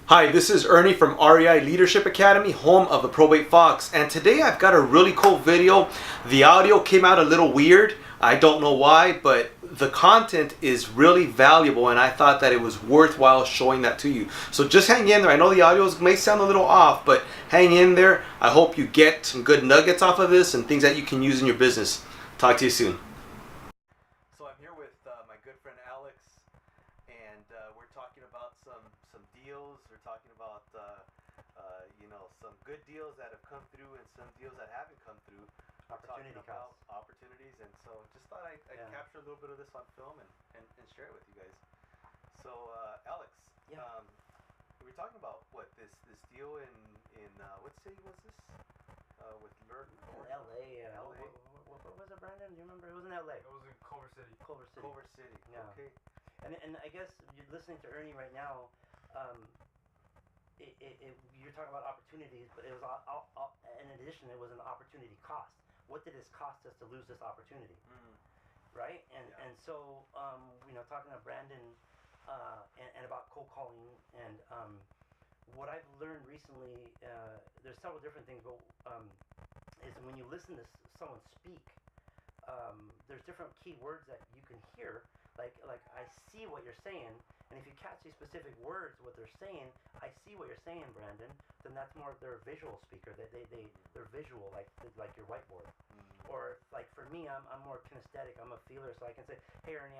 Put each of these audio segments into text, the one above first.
Hi, this is Ernie from REI Leadership Academy, home of the Probate Fox, and today I've got a really cool video. The audio came out a little weird. I don't know why, but the content is really valuable and I thought that it was worthwhile showing that to you. So just hang in there. I know the audio may sound a little off, but hang in there. I hope you get some good nuggets off of this and things that you can use in your business. Talk to you soon. So I'm here with my good friend Alex, and we're talking about some deals. We're talking about some good deals that have come through and some deals that haven't come through. We're talking about opportunities, and so just thought I'd capture a little bit of this on film and share it with you guys. So Alex, we were talking about this deal in what city was this? With L.A. L.A. What was it, Brandon? Do you remember? It was in L.A. It was in Culver City. Culver City. Yeah. Okay. And I guess you're listening to Ernie right now. You're talking about opportunities, but it was in addition, it was an opportunity cost. What did it cost us to lose this opportunity? Right? And so talking to Brandon and about cold calling and what I've learned recently, there's several different things, but is when you listen to someone speak, there's different key words that you can hear. Like I see what you're saying, and if you catch these specific words, what they're saying, I see what you're saying, Brandon. Then that's more of their visual speaker. They're visual, like your whiteboard. Or like for me, I'm more kinesthetic. I'm a feeler, so I can say, hey Ernie,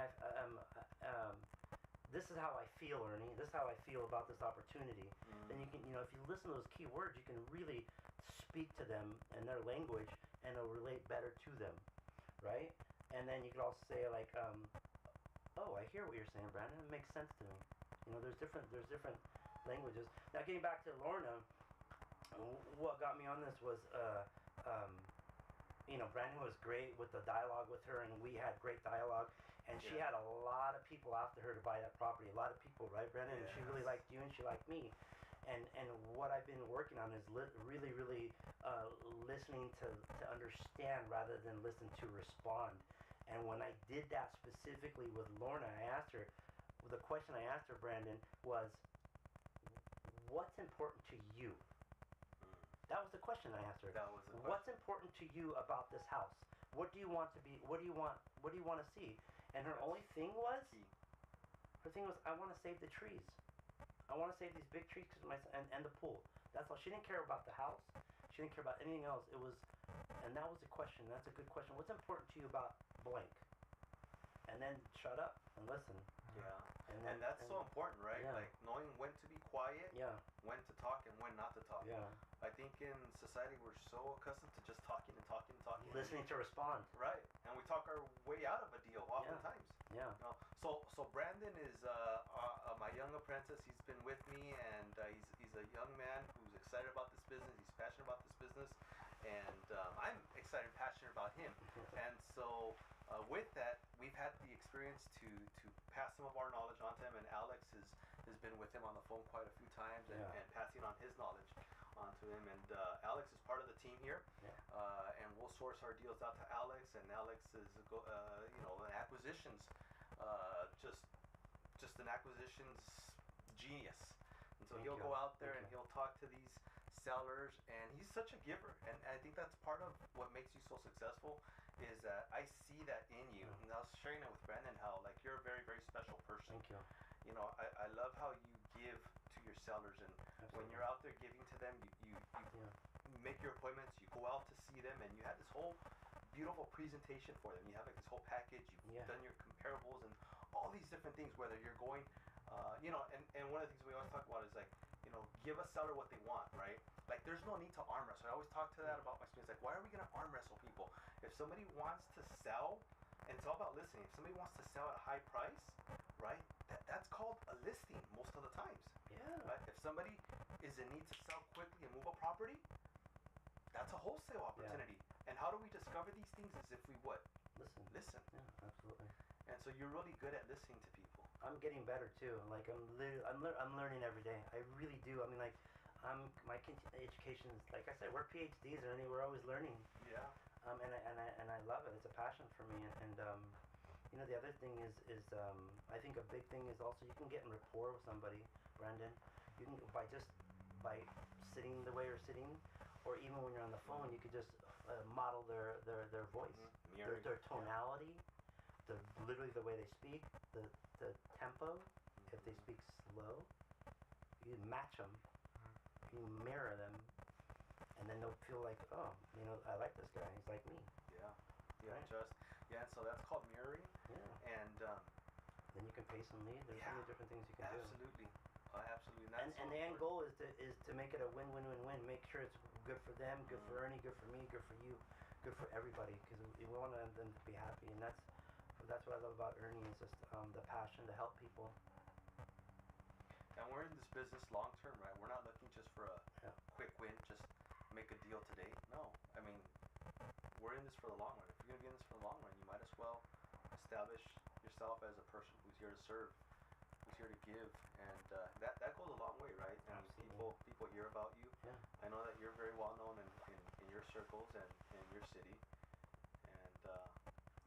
this is how I feel, Ernie. This is how I feel about this opportunity. Then you can, if you listen to those key words, you can really speak to them in their language, and it'll relate better to them, right? And then you can also say like, oh, I hear what you're saying, Brandon. It makes sense to me. There's different languages. Now getting back to Lorna, what got me on this was, Brandon was great with the dialogue with her, and we had great dialogue. And she had a lot of people after her to buy that property. A lot of people, right, Brandon? And she really liked you, and she liked me. And what I've been working on is really listening to understand rather than listen to respond. And when I did that specifically with Lorna, the question I asked her, Brandon, was, what's important to you? That was the question I asked her. That was the question. What's important to you about this house? What do you want to be? What do you want to see? And her only thing was, I want to save the trees. I want to save these big trees and the pool. That's all. She didn't care about the house. She didn't care about anything else. And that was the question. That's a good question. What's important to you about blank? And then shut up and listen. Yeah. And that's so important, right? Yeah. Like knowing when to be quiet, when to talk, and when not to talk. Yeah. I think in society we're so accustomed to just talking. Listening to respond. Right. And we talk our way out of a deal oftentimes. Yeah. So Brandon is my young apprentice. He's been with me, and he's a young man who's excited about this business. He's passionate about this business, and I'm excited and passionate about him. And so with that, we've had the experience to pass some of our knowledge on to him, and Alex has been with him on the phone quite a few times and passing on his knowledge onto him. And Alex is part of the team here, and we'll source our deals out to Alex, and Alex is acquisitions, just an acquisitions genius. And so he'll go out there and he'll talk to these sellers, and he's such a giver, and I think that's part of what makes you so successful, is that I see that in you. And I was sharing it with Brandon how like you're a very, very special person. Thank you. I love how you give to your sellers, and when you're out there giving to them, you make your appointments, you go out to see them, and you have this whole beautiful presentation for them. You have like this whole package. You've done your comparables and all these different things, whether you're going, and one of the things we always talk about is like, give a seller what they want, right? Like there's no need to arm wrestle. I always talk to that about my students. Like, why are we going to arm wrestle people? If somebody wants to sell, and it's all about listening. If somebody wants to sell at a high price, right? That's called a listing most of the times. Yeah. Right? If somebody is in need to sell quickly and move a property, that's a wholesale opportunity. And how do we discover these things? Is if we what? Listen. Yeah, absolutely. And so you're really good at listening to people. I'm getting better too. Like I'm learning every day. I really do. I mean, like, my education is, like I said, we're PhDs, and we're always learning. Yeah. And I love it. It's a passion for me. And the other thing is I think a big thing is also you can get in rapport with somebody, Brandon. You can by sitting the way you're sitting, or even when you're on the phone, you could just model their voice, their tonality, literally the way they speak, the tempo. If they speak slow, you match them, you mirror them, and then they'll feel like, oh, I like this guy. He's like me. Yeah, right? So that's called mirroring. Yeah. And then you can pay some lead. There's so many different things you can do. Absolutely. Absolutely. And the end goal is to make it a win-win-win-win. Make sure it's good for them, good for Ernie, good for me, good for you, good for everybody. Because we want them to be happy, and that's what I love about Ernie is just the passion to help people. And we're in this business long term, right? We're not looking just for a quick win, just make a deal today. No, I mean, we're in this for the long run. If you're gonna be in this for the long run, you might as well establish yourself as a person who's here to serve, who's here to give, and that goes a long way, right? I mean, people hear about you. Yeah. I know that you're very well known in your circles and in your city, and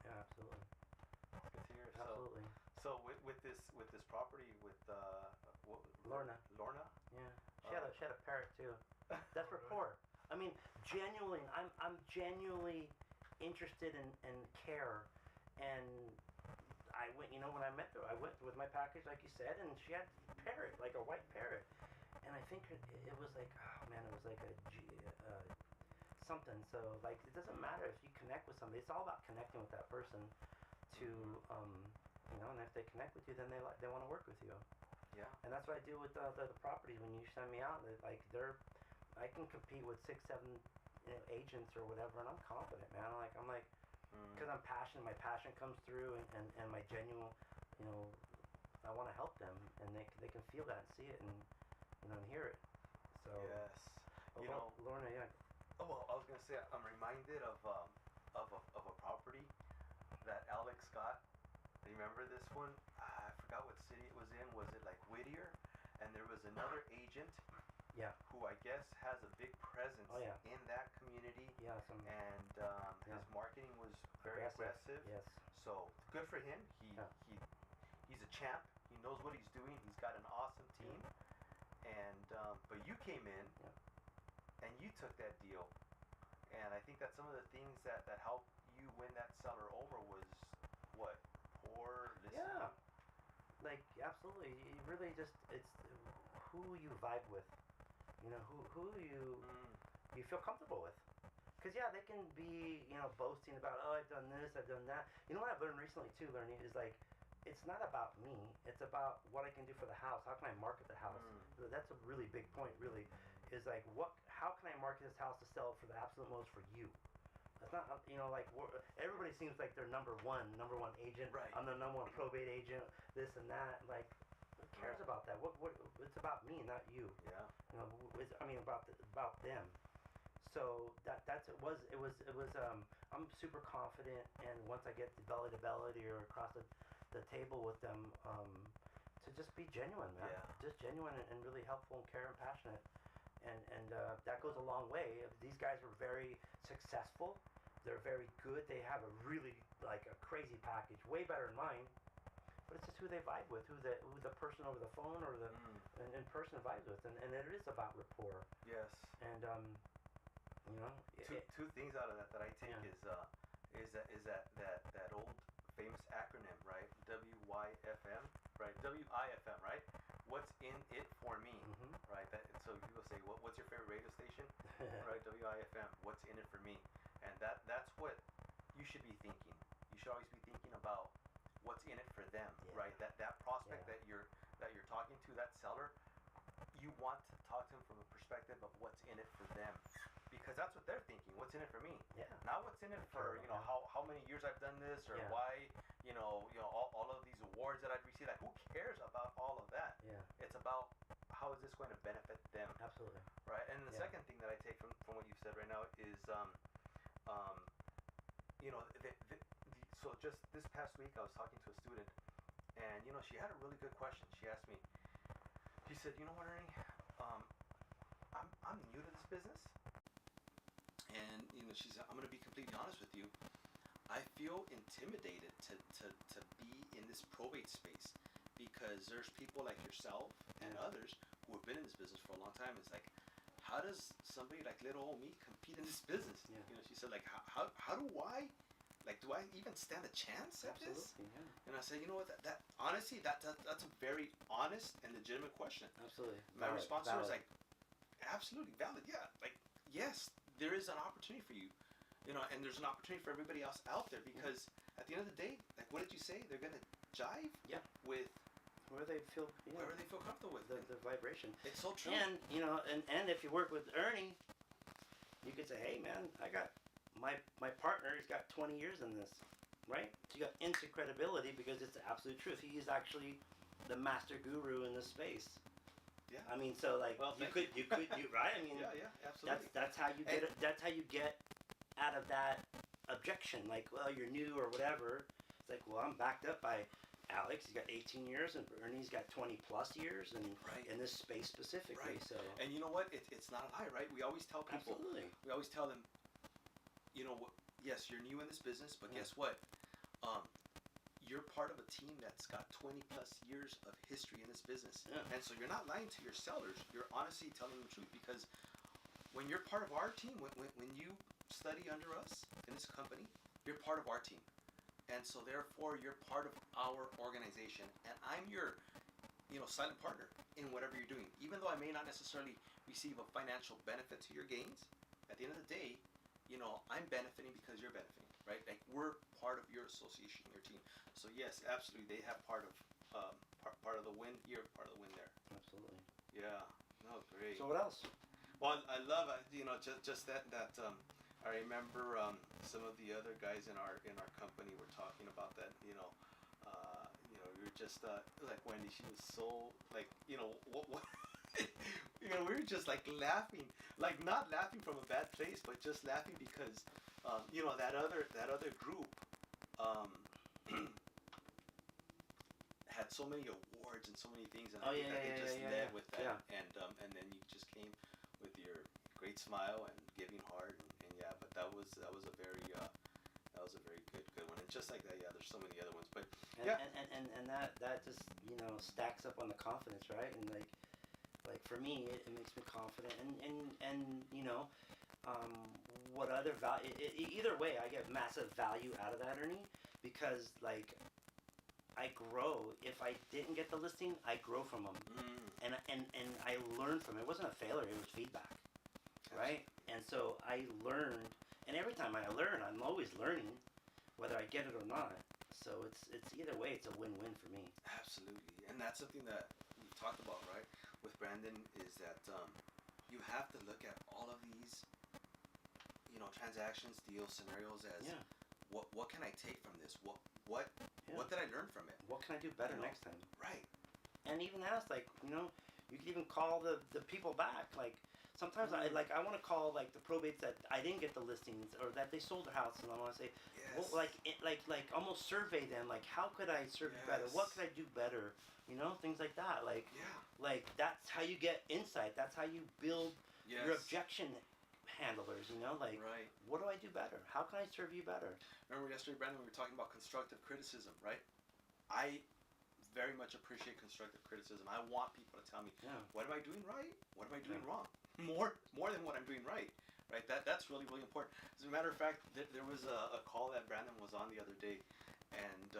yeah, absolutely. Good to hear. Absolutely. So with this property with Lorna. Yeah. She had a parrot too. That's rapport. I mean, genuinely, I'm genuinely interested in care, and I went. When I met her, I went with my package, like you said, and she had a parrot, like a white parrot, and I think it was like, oh man, it was like a something. So like, it doesn't matter if you connect with somebody. It's all about connecting with that person. And if they connect with you, then they want to work with you. Yeah. And that's what I do with the properties. When you send me out, I can compete with 6, 7 agents or whatever, and I'm confident, man. I'm like, because I'm passionate. My passion comes through, and my genuine, I want to help them, and they can feel that and see it and hear it. So yes, Lorna, yeah. Oh well, I was gonna say I'm reminded of a property that Alex got. Remember this one? I forgot what city it was in. Was it like Whittier? And there was another agent. Yeah. Who I guess has a big presence in that community. Yeah. And his marketing was very aggressive. Yes. So good for him. He's a champ. He knows what he's doing. He's got an awesome team. And but you came in and you took that deal. And I think that some of the things that helped you win that seller over was what? Poor listening. Yeah. Like, absolutely. You really just, it's who you vibe with. Who you feel comfortable with. Because, they can be, boasting about, oh, I've done this, I've done that. You know what I've learned recently, too, Ernie, is like, it's not about me. It's about what I can do for the house. How can I market the house? That's a really big point, really, is like, how can I market this house to sell it for the absolute most for you? It's not, like, everybody seems like they're number one agent. Right. I'm the number one probate agent, this and that. Like, who cares about that? What it's about me, not you. Yeah. About them. So it was I'm super confident, and once I get belly to belly or across the table with them, to just be genuine, man. Yeah. Just genuine and really helpful and care and passionate. And that goes a long way. These guys were very successful. They're very good. They have a really, like, a crazy package, way better than mine. But it's just who they vibe with, who the person over the phone or the in person vibes with, and it is about rapport. Yes. And two things out of that I take is that old famous acronym, right? WYFM, right? WIFM, right? What's in it for me, right? So people say, what's your favorite radio station? Right? WIFM. What's in it for me? And that's what you should be thinking. You should always be thinking about what's in it for them, right? That prospect that you're talking to, that seller, you want to talk to them from a perspective of what's in it for them, because that's what they're thinking. What's in it for me? Yeah. Not what's in it for how many years I've done this or why all of these awards that I've received. Like, who cares about all of that? Yeah. It's about how is this going to benefit them? Absolutely. Right. And the second thing that I take from what you've said right now is so just this past week I was talking to a student, and she had a really good question. She asked me. She said, "You know what, Ernie? I'm new to this business, and she said, I'm going to be completely honest with you. I feel intimidated to be in this probate space because there's people like yourself and others who have been in this business for a long time is like, how does somebody like little old me compete in this business? Yeah. You know, she said like, how do I, like, do I even stand a chance at this? Absolutely, yeah. And I said, you know what, that honestly, that's a very honest and legitimate question. Absolutely. My response to her was like, absolutely valid. Yeah, like, yes, there is an opportunity for you, you know, and there's an opportunity for everybody else out there because at the end of the day, like, what did you say? They're gonna jive with where they feel, wherever they feel comfortable with the vibration. It's so true. And you know, and if you work with Ernie, you could say, hey man, I got my partner. He's got 20 years in this, right? So you got instant credibility because it's the absolute truth. He is actually the master guru in this space. Yeah. I mean, so like, well, you could right? I mean, yeah, absolutely. That's how you get it. That's how you get out of that objection. Like, well, you're new or whatever. It's like, well, I'm backed up by Alex. He's got 18 years, and Ernie's got 20 plus years, and in this space specifically. Right. So, and you know what? It's not a lie, right? We always tell people. Absolutely. We always tell them, you know, yes, you're new in this business, but guess what? You're part of a team that's got 20 plus years of history in this business. Yeah. And so you're not lying to your sellers. You're honestly telling them the truth because when you're part of our team, when you study under us in this company, you're part of our team. And so therefore you're part of our organization. And I'm your, you know, silent partner in whatever you're doing. Even though I may not necessarily receive a financial benefit to your gains, at the end of the day, you know, I'm benefiting because you're benefiting, right? Like, we're part of your association, your team. So yes, absolutely, they have part of part of the win here, part of the win there. absolutely. Yeah, no, great. So what else? Well, I love, you know, just that I remember some of the other guys in our company were talking about that. You know, we were just like Wendy. She was so like, you know, what you know, we were just like laughing, like not laughing from a bad place, but just laughing because, you know, that other group had so many awards and so many things, and I think that they just led with that, and then you just came with your great smile and giving heart, and yeah, but that was a very good one, and just like that, yeah, there's so many other ones, but and that just, you know, stacks up on the confidence, right? And like for me, it makes me confident, and you know, what other value? Either way, I get massive value out of that, Ernie, because like, I grow. If I didn't get the listing, I grow from them, and I learn from it. It wasn't a failure; it was feedback, right? And so I learned, and every time I learn, I'm always learning, whether I get it or not. So it's either way, it's a win-win for me. Absolutely, and that's something that we've talked about, right, with Brandon, is that you have to look at all of these, you know, transactions, deals, scenarios as what can I take from this? What did I learn from it? What can I do better next time? Right. And even ask, like, you know, you could even call the people back. Like, sometimes I want to call, like, the probates that I didn't get the listings or that they sold their house, and I want to say, well, like almost survey them. Like, how could I serve you better? What could I do better? You know, things like that. Like, like that's how you get insight. That's how you build your objection handlers, you know, like, what do I do better? How can I serve you better? Remember yesterday, Brandon, we were talking about constructive criticism, right? I very much appreciate constructive criticism. I want people to tell me, what am I doing right? What am I doing wrong? More than what I'm doing right, right? That's really, really important. As a matter of fact, there was a call that Brandon was on the other day, and,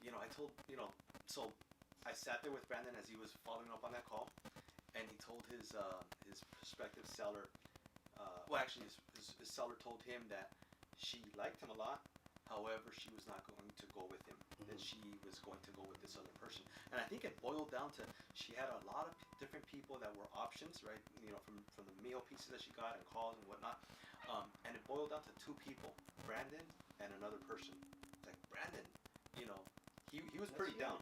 you know, I told, you know, so I sat there with Brandon as he was following up on that call, and he told his prospective seller, well, actually, his seller told him that she liked him a lot. However, she was not going to go with him. That she was going to go with this other person. And I think it boiled down to she had a lot of different people that were options, right? You know, from the mail pieces that she got and calls and whatnot. And it boiled down to two people, Brandon and another person. Like, Brandon, you know, he was pretty down.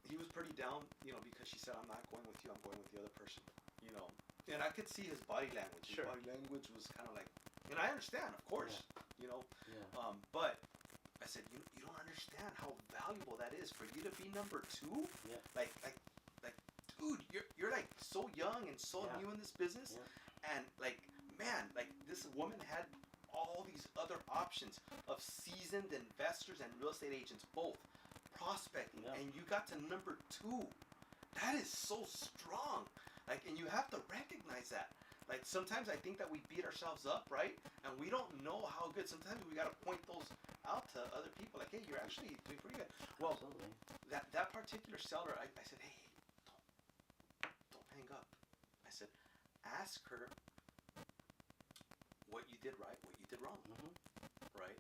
He was pretty down, you know, because she said, I'm not going with you, I'm going with the other person, you know. And I could see his body language. His body language was kind of like, and I understand, of course, you know. But I said, you don't understand how valuable that is for you to be number two. Like, dude, you're like so young and so new in this business, and like, man, like this woman had all these other options of seasoned investors and real estate agents both prospecting, and you got to number two. that is so strong. Like, and you have to recognize that. Like, sometimes I think that we beat ourselves up, right? And we don't know how good. Sometimes we got to point those out to other people. Like, hey, you're actually doing pretty good. Well, Absolutely. that particular seller, I said, hey, don't hang up. I said, ask her what you did right, what you did wrong. Mm-hmm. Right?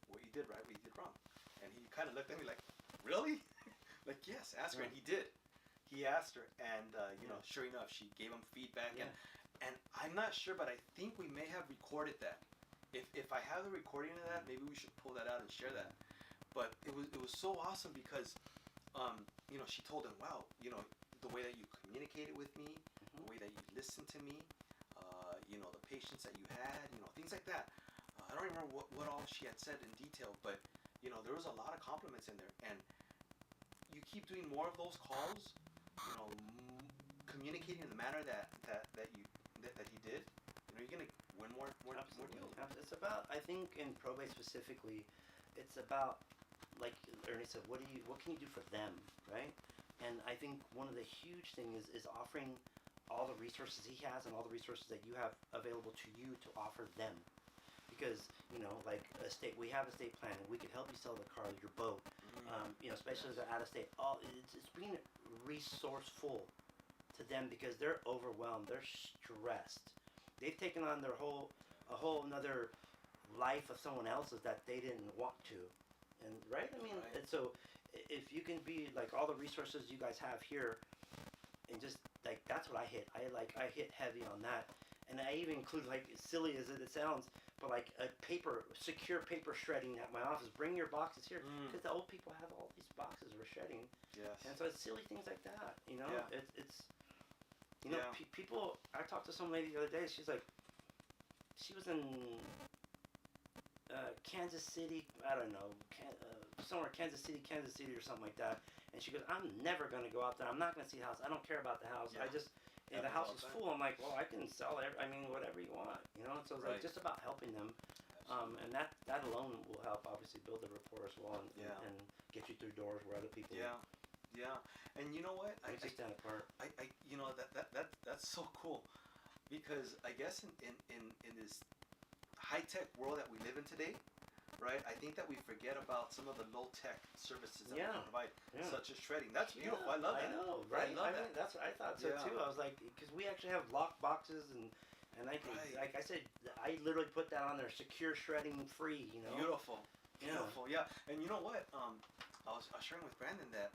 What you did right, what you did wrong. And he kind of looked at me like, really? Like, yes, ask her. And he did. He asked her, and you know, sure enough, she gave him feedback. And I'm not sure, but I think we may have recorded that. If I have the recording of that, maybe we should pull that out and share that. But it was so awesome because, you know, she told him, wow, you know, the way that you communicated with me, the way that you listened to me, you know, the patience that you had, you know, things like that. I don't remember what all she had said in detail, but, you know, there was a lot of compliments in there. And you keep doing more of those calls, you know, communicating in the manner that he did, you know, you're gonna win more deals. It's about, I think, in probate specifically, it's about, like Ernie said, what can you do for them, right? And I think one of the huge things is offering all the resources he has and all the resources that you have available to you to offer them. Because, you know, like we have estate planning. We can help you sell the car, your boat. You know, especially as they're out of state. It's being resourceful to them because they're overwhelmed. They're stressed. They've taken on a whole another life of someone else's that they didn't want to. And right? I mean, and so if you can be like all the resources you guys have here, and just like that's what I hit. I hit heavy on that. And I even include, like, as silly as it sounds, but like a secure paper shredding at my office. Bring your boxes here, because the old people have all these boxes for shredding. Yes. And so it's silly things like that, you know. Yeah. It's you know, people. I talked to some lady the other day. She's like, she was in Kansas City. I don't know, somewhere Kansas City or something like that. And she goes, I'm never gonna go out there. I'm not gonna see the house. I don't care about the house. Yeah. And the house is full. I'm like, well, I can sell whatever you want, you know. And so it's like just about helping them, and that alone will help obviously build the rapport as well, and get you through doors where other people. Yeah, and you know what? Makes you stand apart. I you know that's so cool, because I guess in this high tech world that we live in today, right? I think that we forget about some of the low tech services that we can provide, such as shredding. That's beautiful. I love that. I know, right? I love that. Mean, that's what I thought so too. I was like, because we actually have lock boxes and I can, like I said, I literally put that on there, secure shredding free. You know, beautiful. Yeah. And you know what? I was sharing with Brandon that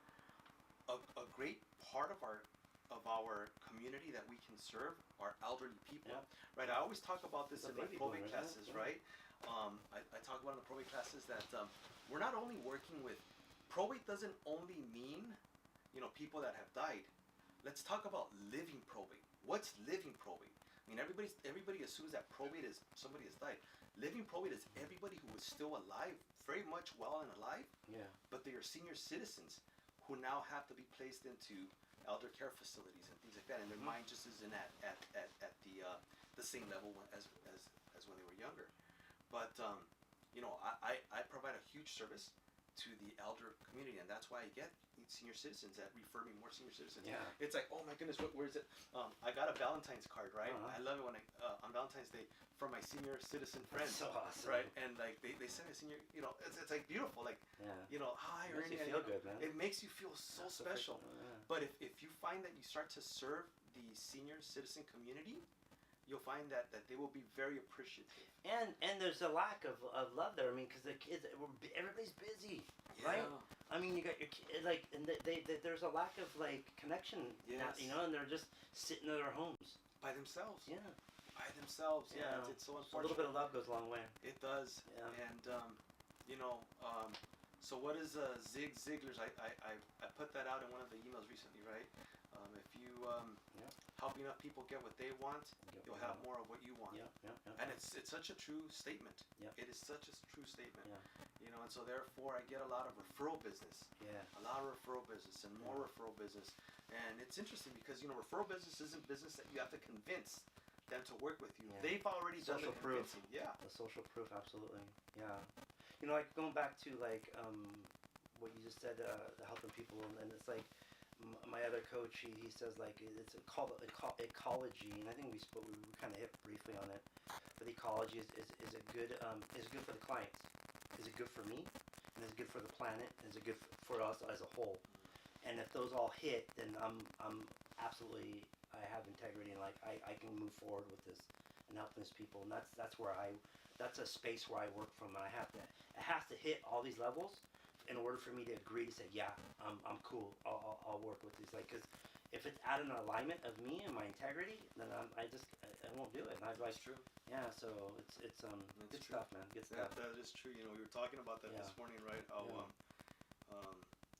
a great part of our community that we can serve are elderly people, right? I always talk about this in my probate classes, right? I talk about in the probate classes that we're not only working with, probate doesn't only mean, you know, people that have died. Let's talk about living probate. What's living probate? I mean, everybody assumes that probate is somebody has died. Living probate is everybody who is still alive, very much well and alive, but they are senior citizens who now have to be placed into elder care facilities and things like that, and their mind just isn't at the same level as when they were younger. But you know, I provide a huge service to the elder community, and that's why I get senior citizens that refer me more senior citizens. It's like, oh my goodness, where is it? I got a Valentine's card, right? I love it when on Valentine's Day from my senior citizen friends. That's so awesome, right? And like they send me a senior, you know, it's like beautiful, like you know, hi Ernie. It makes you feel good, man. It makes you feel so special. But if you find that you start to serve the senior citizen community, you'll find that they will be very appreciative. And there's a lack of love there. I mean, because the kids, everybody's busy, right? I mean, you got your kid, like, and there's a lack of like connection, now, you know, and they're just sitting in their homes by themselves. By themselves. It's so unfortunate. A little bit of love goes a long way. It does. And you know, so what is Zig Ziglar's? I put that out in one of the emails recently, right? If you help enough people get what they want, you'll have more of what you want. And it's such a true statement. It is such a true statement. You know, and so therefore I get a lot of referral business. A lot of referral business and more referral business. And it's interesting because, you know, referral business isn't business that you have to convince them to work with you. They've already done the convincing. The social proof, absolutely. You know, like going back to like what you just said, helping people, and it's like my other coach, he says like it's called ecology, and I think we kind of hit briefly on it. But ecology is a good is good for the clients. Is it good for me? And is it good for the planet? Is it good for us as a whole? And if those all hit, then I'm absolutely, I have integrity, and like I can move forward with this and help these people. And that's where that's a space where I work from. And I have to, it has to hit all these levels in order for me to agree to say, yeah, I'm cool. I'll work with these. Like, because if it's out of an alignment of me and my integrity, then I won't do it. And I'd like, That's true. yeah. So it's good true. stuff, man. Good stuff. That is true. You know, we were talking about that this morning, right? How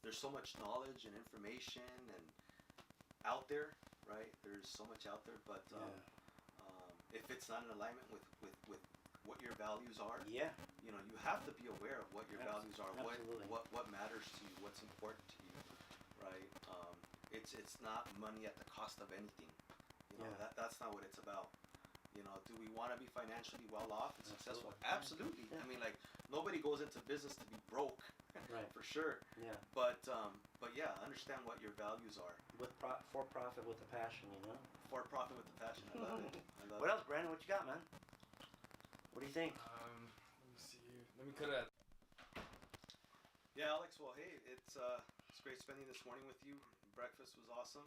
there's so much knowledge and information and out there, right? There's so much out there, but if it's not in alignment with what your values are, you know, you have to be aware of what your values are, what matters to you, what's important to you, right? It's not money at the cost of anything. You know, that's not what it's about. You know, do we want to be financially well off and successful? Absolutely. I mean, like, nobody goes into business to be broke, right? For sure. Yeah. But yeah, understand what your values are. For profit with a passion, you know. For profit with a passion. I love it. What else, Brandon? What you got, man? What do you think? Let me see here. Let me cut it. Yeah, Alex. Well, hey, it's great spending this morning with you. Breakfast was awesome.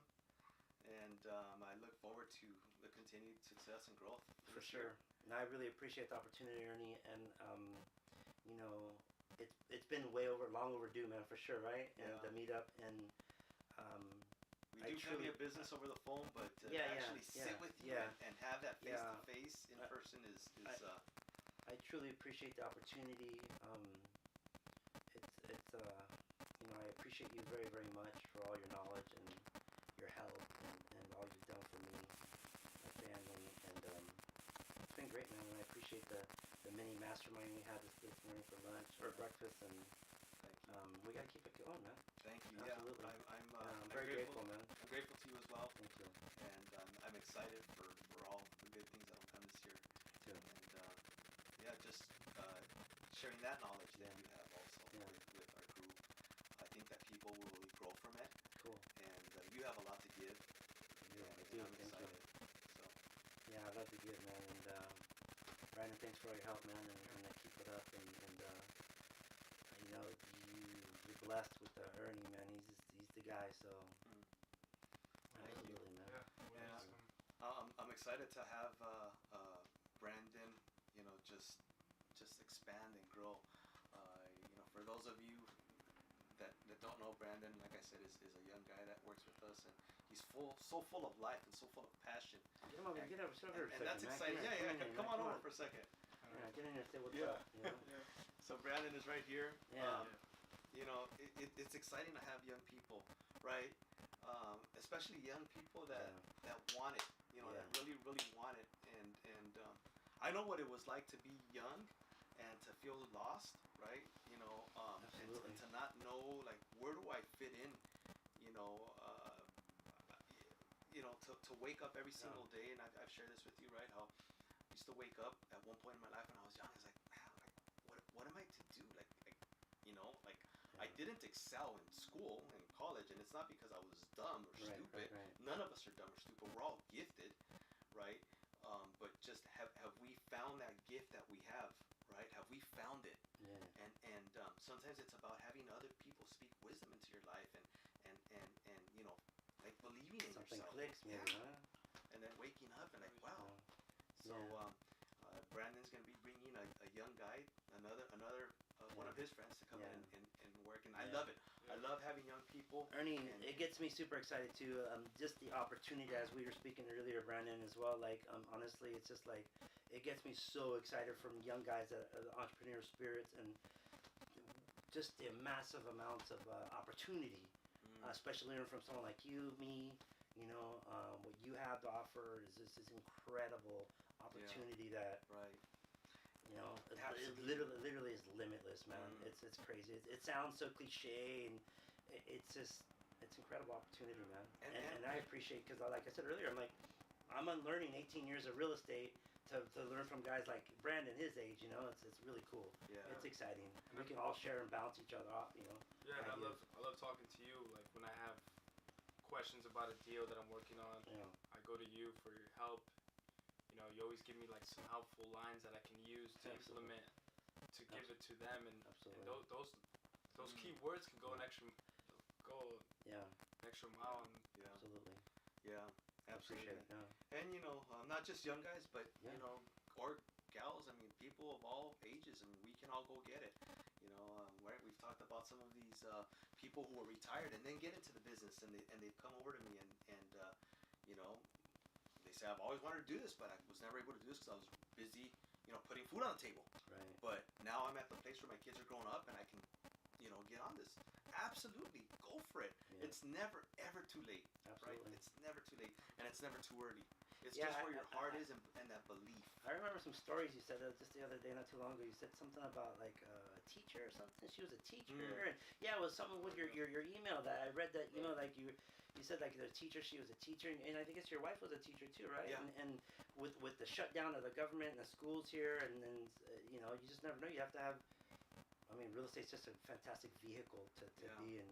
And I look forward to the continued success and growth. For sure. And I really appreciate the opportunity, Ernie. And, you know, it's been long overdue, man, for sure, right? And the meetup. And we do truly a business over the phone, but to actually sit with you and have that face-to-face in person is I truly appreciate the opportunity. It's you know, I appreciate you very, very much for all your knowledge and your help and all you've done for me, my family, and it's been great, man. And I appreciate the mini mastermind we had this morning for lunch or breakfast, and we gotta keep it going, man. Thank you. Absolutely. Yeah, I'm very grateful, man. I'm grateful to you as well. Thank you. And I'm excited for all the good things that will come this year. Too. And just sharing that knowledge that you have also with our group. I think that people will really grow from it. Cool. And you have a lot to give. Yeah, I do. I'm excited. So. Yeah, I love to give, man. And Brandon, thanks for all your help, man. And keep it up. And you know, you're blessed with Ernie, man. He's the guy. So. Absolutely, man. Yeah. I'm excited to have Brandon, you know, just expand and grow. You know, for those of you that don't know, Brandon, like I said, is a young guy that works with us, and he's so full of life and so full of passion. Get over here for a second. And that's exciting. Come on over for a second. Yeah, get in here and say what's up. You know? So Brandon is right here. Yeah. You know, it's exciting to have young people, right? Especially young people that want it, you know, that really, really want it. And I know what it was like to be young and to feel lost, right? You know, and to not know, like, where do I fit in? You know, to wake up every single day, and I've shared this with you, right? How I used to wake up at one point in my life when I was young. I was like, man, like, what am I to do? Like, you know, like, I didn't excel in school and college, and it's not because I was dumb or stupid. Right. None of us are dumb or stupid. We're all gifted, right? But just have we found that gift that we have, right? Have we found it? Yeah. And sometimes it's about having other people speak wisdom into your life and you know, like, believing in something yourself. clicks, maybe, huh? And then waking up and like, wow. So Brandon's gonna be bringing a young guy, another one of his friends to come in and work, and I love it. I love having young people. Ernie, it gets me super excited too. Just the opportunity, as we were speaking earlier, Brandon, as well. Like, honestly, it's just like, it gets me so excited from young guys that entrepreneur spirits, and just the massive amounts of opportunity, especially learning from someone like you, me. You know, what you have to offer is this incredible opportunity that, you know, it literally is limitless, man. It's crazy. It sounds so cliche, and it's incredible opportunity, man. And I appreciate, because like I said earlier, I'm unlearning 18 years of real estate to learn from guys like Brandon, his age. You know, it's really cool. Yeah. It's exciting. We can all share and bounce each other off. You know. Yeah, and I love talking to you. Like, when I have questions about a deal that I'm working on, Yeah. I go to you for your help. You know, you always give me like some helpful lines that I can use to Absolutely. implement, to give it to them, and those key words can go an extra mile. And Yeah. Absolutely. Yeah. Absolutely. Appreciate it. Yeah. And you know, not just young guys, but Yeah. you know, or gals. I mean, people of all ages, and we can all go get it. You know, right? We've talked about some of these people who are retired and then get into the business, and they've come over to me and you know, they say I've always wanted to do this, but I was never able to do this because I was busy, you know, putting food on the table. Right. But now I'm at the place where my kids are growing up, and I can, you know, get on this. Absolutely, go for it. Yeah. It's never ever too late. Absolutely. Right? It's never too late, and it's never too early. It's Yeah, just where your heart is and that belief. I remember some stories you said just the other day, not too long ago. You said something about like a teacher or something. She was a teacher, and yeah, it was something with your email that I read that like you said like the teacher. She was a teacher, and I think it's your wife was a teacher too, right? Yeah. And with the shutdown of the government and the schools here, and then you know, you just never know. You have to have. I mean, real estate's just a fantastic vehicle to be in.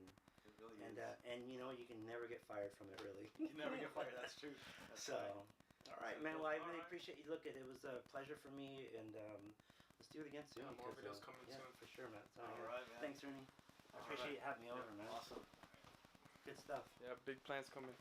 It really And is. and you know, you can never get fired from it, really. You can never get fired. That's true. That's So, all right, man. Well, I really All right. appreciate you. Look, it was a pleasure for me, and let's do it again soon. Yeah, more because, videos coming yeah, soon. for sure, man. So, All yeah. right, man. Thanks, Ernie. I All appreciate right. you having me over, man. Awesome. Good stuff. Yeah, big plans coming.